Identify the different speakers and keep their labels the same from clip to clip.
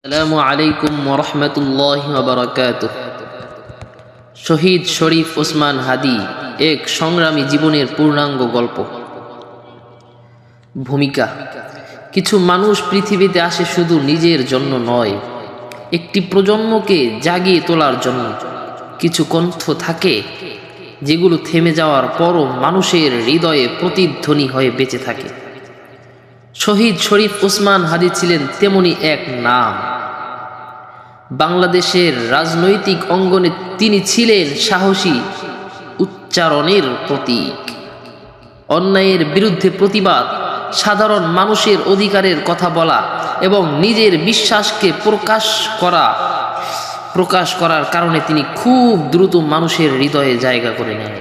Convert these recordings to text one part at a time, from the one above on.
Speaker 1: আসসালামু আলাইকুম ওরহমতুল্লাহি ওয়া বারাকাতুহু। শহীদ শরীফ ওসমান হাদী এক সংগ্রামী জীবনের পূর্ণাঙ্গ গল্প। ভূমিকা: কিছু মানুষ পৃথিবীতে আসে শুধু নিজের জন্য নয়, একটি প্রজন্মকে জাগিয়ে তোলার জন্য। কিছু কণ্ঠ থাকে যেগুলো থেমে যাওয়ার পরও মানুষের হৃদয়ে প্রতিধ্বনি হয়ে বেঁচে থাকে। শহীদ শরীফ ওসমান হাদী ছিলেন তেমনি এক নাম। বাংলাদেশের রাজনৈতিক অঙ্গনে তিনি ছিলেন সাহসী উচ্চারণের প্রতীক। অন্যায়ের বিরুদ্ধে প্রতিবাদ, সাধারণ মানুষের অধিকারের কথা বলা এবং নিজের বিশ্বাসকে প্রকাশ করার কারণে তিনি খুব দ্রুত মানুষের হৃদয়ে জায়গা করে নেন।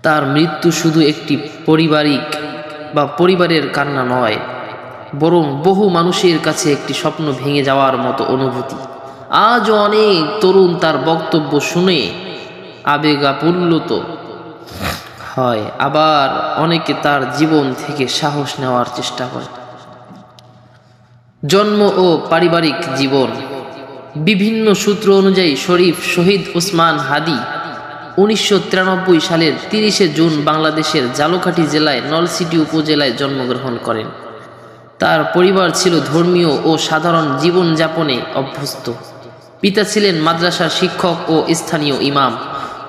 Speaker 1: তার মৃত্যু শুধু একটি পরিবারের কান্না নয়, বরং বহু মানুষের কাছে একটি স্বপ্ন ভেঙে যাওয়ার মতো অনুভূতি। আজও অনেক তরুণ তার বক্তব্য শুনে আবেগাপ্লুত হয়, আবার অনেকে তার জীবন থেকে সাহস নেওয়ার চেষ্টা করে। জন্ম ও পারিবারিক জীবন: বিভিন্ন সূত্র অনুযায়ী শহীদ ওসমান হাদী 1993 সালের 30 জুন বাংলাদেশের ঝালকাঠি জেলায় নলছিটি উপজেলায় জন্মগ্রহণ করেন। তার পরিবার ছিল ধর্মীয় ও সাধারণ জীবনযাপনে অভ্যস্ত। পিতা ছিলেন মাদ্রাসার শিক্ষক ও স্থানীয় ইমাম।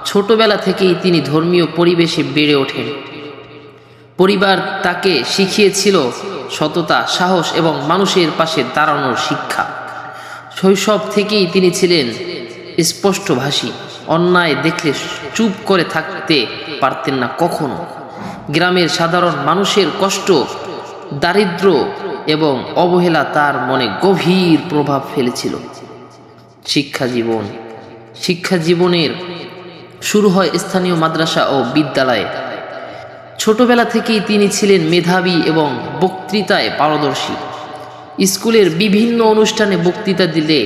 Speaker 1: ছোটবেলা থেকেই তিনি ধর্মীয় পরিবেশে বেড়ে ওঠেন। পরিবার তাকে শিখিয়েছিল সততা, সাহস এবং মানুষের পাশে দাঁড়ানোর শিক্ষা। শৈশব থেকেই তিনি ছিলেন স্পষ্টভাষী। অন্যায় দেখলে চুপ করে থাকতে পারতেন না কখনো। গ্রামের সাধারণ মানুষের কষ্ট, দারিদ্র্য এবং অবহেলা তার মনে গভীর প্রভাব ফেলেছিল। শিক্ষা জীবনের শুরু হয় স্থানীয় মাদ্রাসা ও বিদ্যালয়ে। ছোটবেলা থেকেই তিনি ছিলেন মেধাবী এবং বক্তৃতায় পারদর্শী। স্কুলের বিভিন্ন অনুষ্ঠানে বক্তৃতা দিলে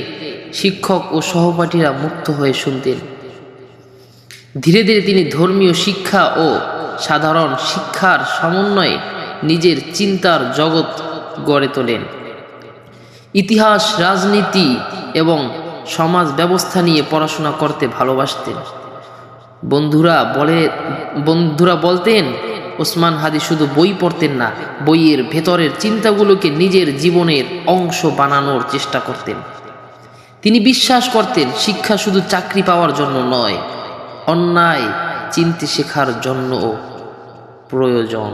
Speaker 1: শিক্ষক ও সহপাঠীরা মুগ্ধ হয়ে শুনতেন। ধীরে ধীরে তিনি ধর্মীয় শিক্ষা ও সাধারণ শিক্ষার সমন্বয়ে নিজের চিন্তার জগৎ গড়ে তোলেন। ইতিহাস, রাজনীতি এবং সমাজ ব্যবস্থা নিয়ে পড়াশোনা করতে ভালোবাসতেন। বন্ধুরা বলতেন, ওসমান হাদী শুধু বই পড়তেন না, বইয়ের ভেতরের চিন্তাগুলোকে নিজের জীবনের অংশ বানানোর চেষ্টা করতেন। তিনি বিশ্বাস করতেন শিক্ষা শুধু চাকরি পাওয়ার জন্য নয়, অন্যায় চিনতে শেখার জন্যও প্রয়োজন।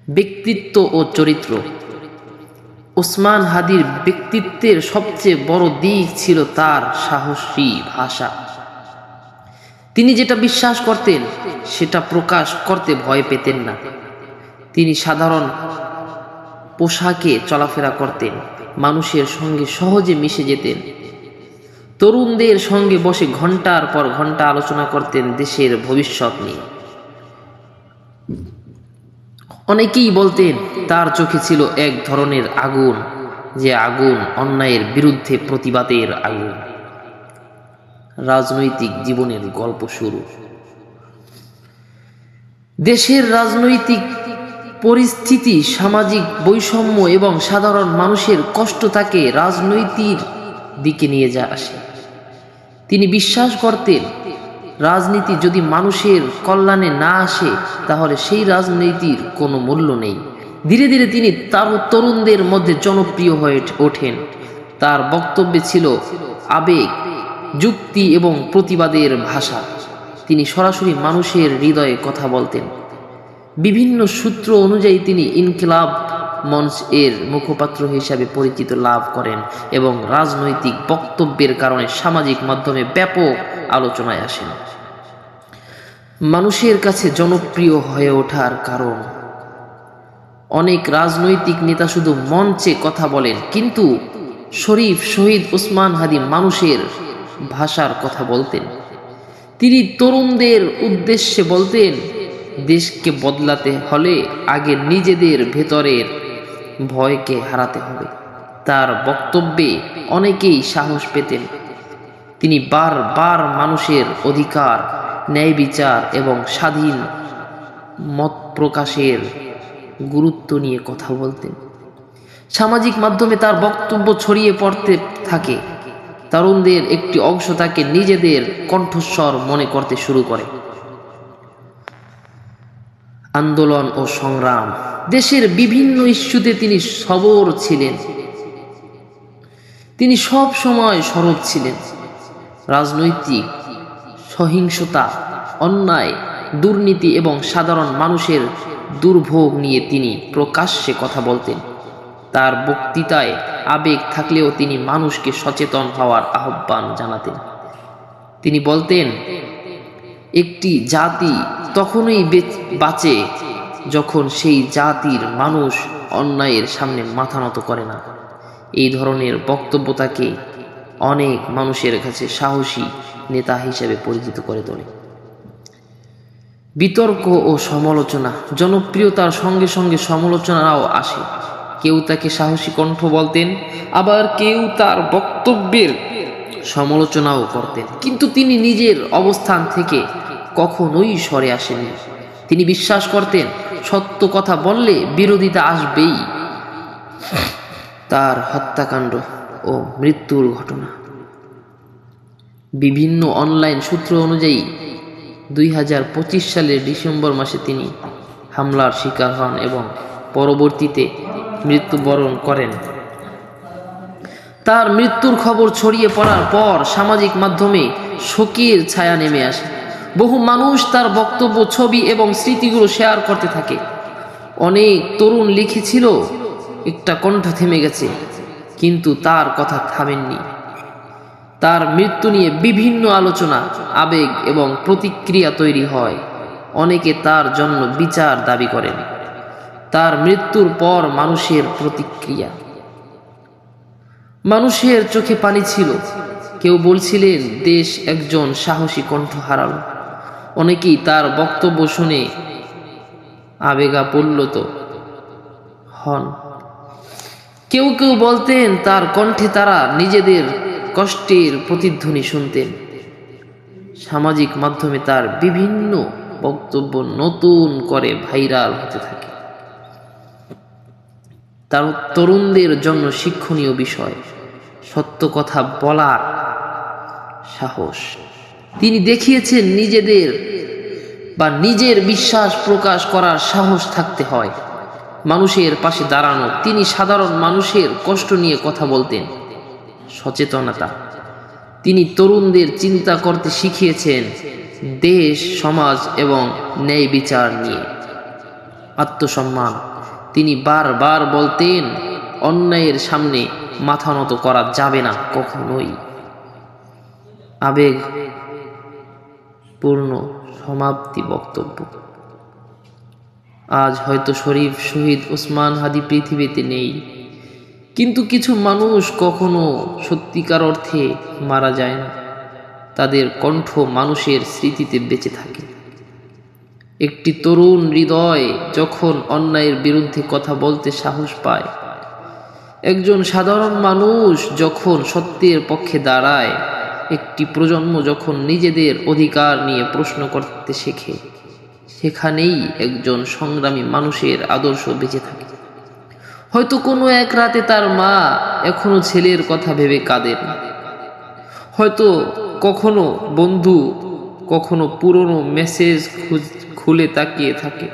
Speaker 1: ব্যক্তিত্ব ও চরিত্র: ওসমান হাদীর ব্যক্তিত্বের সবচেয়ে বড় দিক ছিল তার সাহসী ভাষা। তিনি যেটা বিশ্বাস করতেন সেটা প্রকাশ করতে ভয় পেতেন না। তিনি সাধারণ পোশাকে চলাফেরা করতেন, মানুষের সঙ্গে সহজে মিশে যেতেন। তরুণদের সঙ্গে বসে ঘন্টার পর ঘন্টা আলোচনা করতেন দেশের ভবিষ্যৎ নিয়ে। অনেকেই বলতেন তার চোখে ছিল এক ধরনের আগুন, যে আগুন অন্যায়ের বিরুদ্ধে প্রতিবাদের আগুন। রাজনৈতিক জীবনের গল্প শুরু: দেশের রাজনৈতিক পরিস্থিতি, সামাজিক বৈষম্য এবং সাধারণ মানুষের কষ্ট তাকে রাজনীতির দিকে নিয়ে আসে। তিনি বিশ্বাস করতেন রাজনীতি যদি মানুষের কল্যাণে না আসে তাহলে সেই রাজনীতির কোনো মূল্য নেই। ধীরে ধীরে তিনি তার তরুণদের মধ্যে জনপ্রিয় হয়ে ওঠেন। তার বক্তব্যে ছিল আবেগ, যুক্তি এবং প্রতিবাদের ভাষা। তিনি সরাসরি মানুষের হৃদয়ে কথা বলতেন। বিভিন্ন সূত্র অনুযায়ী তিনি ইনকিলাব মঞ্চ এর মুখপাত্র হিসাবে পরিচিত লাভ করেন এবং রাজনৈতিক বক্তব্যের কারণে সামাজিক মাধ্যমে ব্যাপক আলোচনায় আসেন। মানুষের কাছে জনপ্রিয় হয়ে ওঠার কারণ: অনেক রাজনৈতিক নেতা শুধু মঞ্চে কথা বলেন, কিন্তু শহীদ ওসমান হাদী মানুষের ভাষার কথা বলতেন। তিনি তরুণদের উদ্দেশ্যে বলতেন, দেশকে বদলাতে হলে আগে নিজেদের ভেতরের ভয়কে হারাতে হবে। তার বক্তব্যে অনেকেই সাহস পেতেন। তিনি বারবার মানুষের অধিকার, ন্যায় বিচার এবং স্বাধীন মত প্রকাশের গুরুত্ব নিয়ে কথা বলতেন। সামাজিক মাধ্যমে তার বক্তব্য ছড়িয়ে পড়তে থাকে। তরুণদের একটি অংশ তাকে নিজেদের কণ্ঠস্বর মনে করতে শুরু করে। আন্দোলন ও সংগ্রাম। দেশের বিভিন্ন ইস্যুতে তিনি সবর ছিলেন। তিনি সব সময় সরব ছিলেন। রাজনৈতিক সহিংসতা, অন্যায়, দুর্নীতি এবং সাধারণ মানুষের দুর্ভোগ নিয়ে তিনি প্রকাশ্যে কথা বলতেন। তার বক্তৃতায় আবেগ থাকলেও তিনি মানুষকে সচেতন হওয়ার আহ্বান জানাতেন। তিনি বলতেন, একটি জাতি তখনই বাঁচে যখন সেই জাতির মানুষ অন্যায়ের সামনে মাথা নত করে না। এই ধরনের বক্তব্য তাকে অনেক মানুষের কাছে সাহসী নেতা হিসেবে পরিচিত করে তোলে। বিতর্ক ও সমালোচনা। জনপ্রিয়তার সঙ্গে সঙ্গে সমালোচনাও আসে। কেউ তাকে সাহসী কণ্ঠ বলতেন, আবার কেউ তার বক্তব্যের সমালোচনাও করতেন, কিন্তু তিনি নিজের অবস্থান থেকে কখনোই সরে আসেননি। তিনি বিশ্বাস করতেন, সত্য কথা বললে বিরোধিতা আসবেই। তার হত্যাকাণ্ড ও মৃত্যুর ঘটনা। বিভিন্ন অনলাইন সূত্র অনুযায়ী 2025 সালের ডিসেম্বর মাসে তিনি হামলার শিকার হন এবং পরবর্তীতে মৃত্যুবরণ করেন। তার মৃত্যুর খবর ছড়িয়ে পড়ার পর সামাজিক মাধ্যমে শোকের ছায়া নেমে আসে। বহু মানুষ তার বক্তব্য, ছবি এবং স্মৃতিগুলো শেয়ার করতে থাকে। অনেক তরুণ লিখেছিল, একটা কণ্ঠ থেমে গেছে, কিন্তু তার কথা থামেননি। তার মৃত্যু নিয়ে বিভিন্ন আলোচনা, আবেগ এবং প্রতিক্রিয়া তৈরি হয়। অনেকে তার জন্য বিচার দাবি করেন। তার মৃত্যুর পর মানুষের প্রতিক্রিয়া। মানুষের চোখে পানি ছিল। কেউ বলছিলেন, দেশ একজন সাহসী কণ্ঠ হারালো। অনেকেই তার বক্তব্য শুনে আবেগাপ্রবণ হন। কেউ কেউ বলতেন, তার কণ্ঠে তারা নিজেদের কষ্টের প্রতিধ্বনি শুনতেন। সামাজিক মাধ্যমে তার বিভিন্ন বক্তব্য নতুন করে ভাইরাল হতে থাকে। তার তরুণদের জন্য শিক্ষণীয় বিষয়, সত্য কথা বলার সাহস। তিনি দেখিয়েছেন নিজের বিশ্বাস প্রকাশ করার সাহস থাকতে হয়। মানুষের পাশে দাঁড়ানো। তিনি সাধারণ মানুষের কষ্ট নিয়ে কথা বলতেন। সচেতনতা। তিনি তরুণদের চিন্তা করতে শিখিয়েছেন দেশ, সমাজ এবং ন্যায় বিচার নিয়ে। আত্মসম্মান। তিনি বারবার বলতেন, অন্যায়ের সামনে মাথা নত করা যাবে না কখনোই। আবেগপূর্ণ সমাপ্তি বক্তব্য। আজ হয়তো শহীদ ওসমান হাদি পৃথিবীতে নেই, কিন্তু কিছু মানুষ কখনো সত্যিকার অর্থে মারা যায় না। তাদের কণ্ঠ মানুষের স্মৃতিতে বেঁচে থাকে। একটি তরুণ হৃদয় যখন অন্যায়ের বিরুদ্ধে কথা বলতে সাহস পায়, একজন সাধারণ মানুষ যখন সত্যের পক্ষে দাঁড়ায়, একটি প্রজন্ম যখন নিজেদের অধিকার নিয়ে প্রশ্ন করতে শেখে, সেখানেই একজন সংগ্রামী মানুষের আদর্শ বেঁচে থাকে। হয়তো কোনো এক রাতে তার মা এখনো ছেলের কথা ভেবে কাঁদেন। হয়তো কখনো বন্ধু কখনো পুরনো মেসেজ খুলে তাকিয়ে থাকে।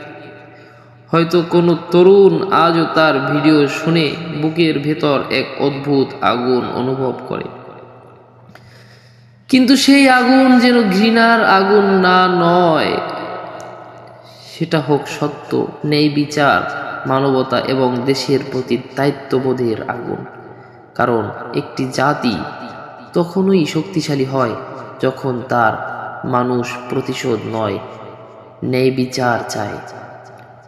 Speaker 1: হয়তো কোনো তরুণ আজও তার ভিডিও শুনে বুকের ভেতর এক অদ্ভুত আগুন অনুভব করে। কিন্তু সেই আগুন যেন ঘৃণার আগুন নয়, সেটা হোক সত্য, ন্যায় বিচার, মানবতা এবং দেশের প্রতি দায়িত্ববোধের আগুন। কারণ একটি জাতি তখনই শক্তিশালী হয় যখন তার মানুষ প্রতিশোধ নয়, ন্যায় বিচার চায়।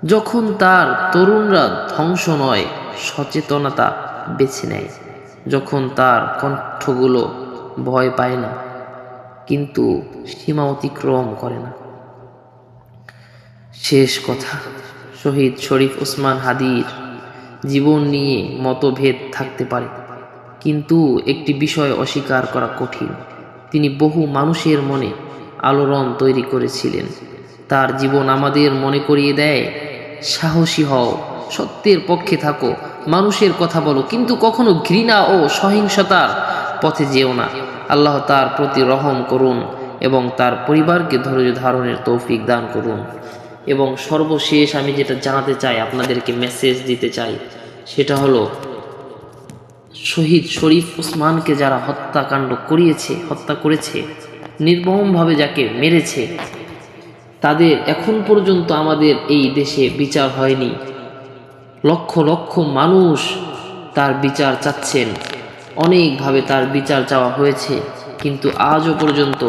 Speaker 1: যখন তার তরুণরা ধ্বংস নয়, সচেতনতা বেছে নেয়। যখন তার কণ্ঠগুলো ভয় পায় না, কিন্তু সীমা অতিক্রম করে না। শেষ কথা, শহীদ শরীফ ওসমান হাদির জীবন নিয়ে মতভেদ থাকতে পারে, কিন্তু একটি বিষয় অস্বীকার করা কঠিন, তিনি বহু মানুষের মনে আলোড়ন তৈরি করেছিলেন। তার জীবন আমাদের মনে করিয়ে দেয়, সাহসী হও, সত্যের পক্ষে থাকো মানুষের কথা বলো, কিন্তু কখনো ঘৃণা ও সহিংসতার পথে যেও না। আল্লাহ তার প্রতি রহম করুন এবং তার পরিবারকে ধৈর্য ধারণের তৌফিক দান করুন। এবং সর্বশেষ আমি যেটা জানাতে চাই, আপনাদেরকে মেসেজ দিতে চাই, সেটা হলো শহীদ শরীফ ওসমানকে যারা হত্যা করেছে, নির্মমভাবে যাকে মেরেছে, তাদের এখন পর্যন্ত আমাদের এই দেশে বিচার হয়নি। লক্ষ লক্ষ মানুষ তার বিচার চাচ্ছেন, অনেকভাবে তার বিচার চাওয়া হয়েছে, কিন্তু আজও পর্যন্ত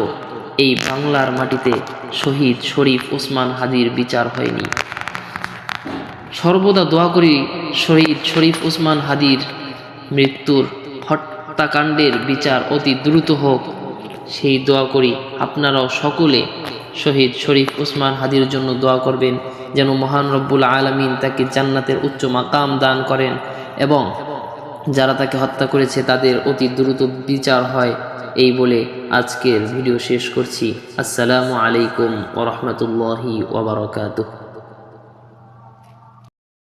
Speaker 1: এই বাংলার মাটিতে শহীদ শরীফ ওসমান হাদির বিচার হয়নি। সর্বদা দোয়া করি শহীদ শরীফ ওসমান হাদির মৃত্যুর হত্যাকাণ্ডের বিচার অতি দ্রুত হোক, সেই দোয়া করি। আপনারাও সকলে শহীদ শরীফ ওসমান হাদির জন্য দোয়া করবেন, যেন মহান রব্বুল আলামিন তাকে জান্নাতের উচ্চ মাকাম দান করেন এবং যারা তাকে হত্যা করেছে তাদের অতি দ্রুত বিচার হয়। এই বলে আজকের ভিডিও শেষ করছি। আসসালামু আলাইকুম ওয়া রাহমাতুল্লাহি ওয়া বারাকাতুহু।